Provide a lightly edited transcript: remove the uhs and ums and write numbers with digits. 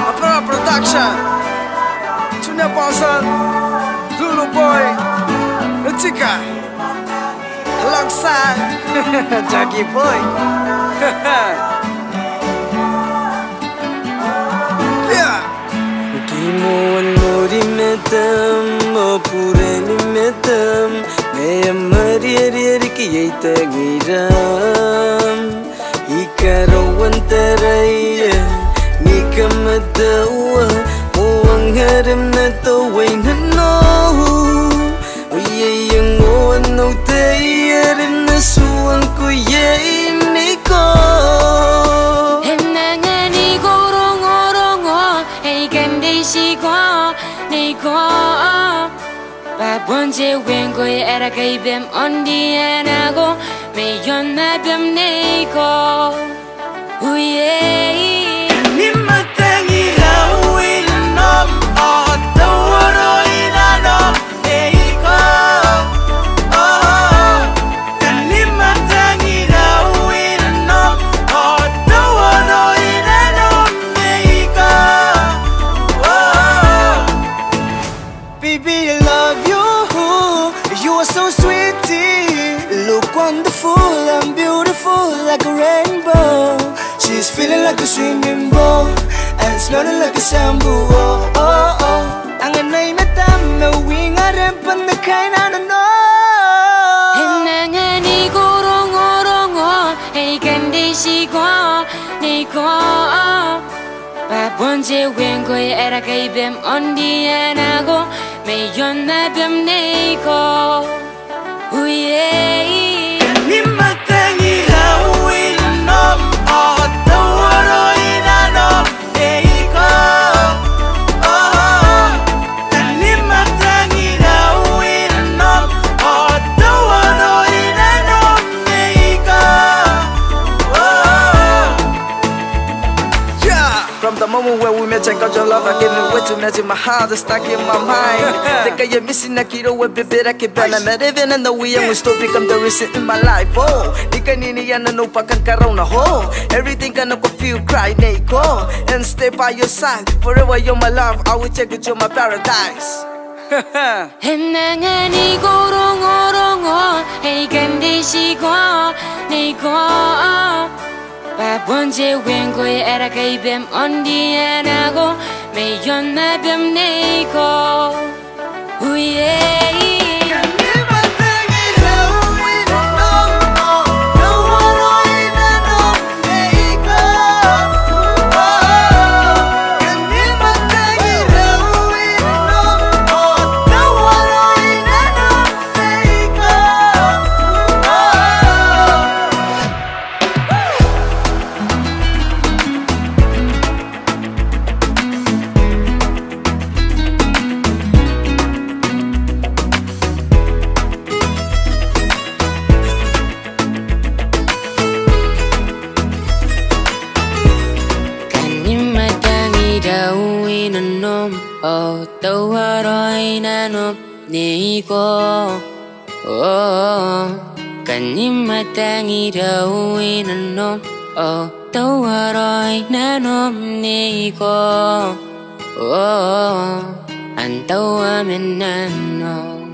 Apara Production, Junior Bowser, Lulu Boy, Nutika, alongside Jackie Boy. Yeah. Kimuan mori metam, mapurani metam, Naya mari kiyay tagiram, Ikarawan taraya, Nikamadawa, Muang haram na taway na no, Uyayang muan no tayarin na suwang kuyay niko. Babonje wengo era kay bem ondi anago me yon na bem neko uye ni matangi lawin nom otawaro inano neko ni matangi lawin nom otawaro inano neko. Baby, I love you. You are so sweetie. Look wonderful and beautiful like a rainbow. She's feeling like a swimming pool and smelling like a shampoo. Oh, oh, oh. Ang anay matam na wingarem pan na kay nanano. Hinangani korongorongo hey kandi shiko neko Babonje wengo era kay bem ondi anago me yon na bem neko uye Ni matangi lawin nom otawaro inano neko. Ni matangi lawin nom otawaro inano neko. Yeah. From the moment where we met, check out your love. I gave it way too much in my heart, it's stuck in my mind. Think you're missing a kid, we be better, keep on. I'm not even in the way, and we still become the reason in my life. Oh, Nika Nini and no pakan karona ho. Everything gonna go feel cry, Neko. And stay by your side. Forever you're my love, I will take you to my paradise. Hinangani korongorongo hey kandi shiko neko Babonje wengo era kay bem ondi anago me yon na bem neko uye Oh, tawaroy na nop neko. Oh, kanimatangi daw inanom. Oh, tawaroy na nop neko. Oh, antawa menano.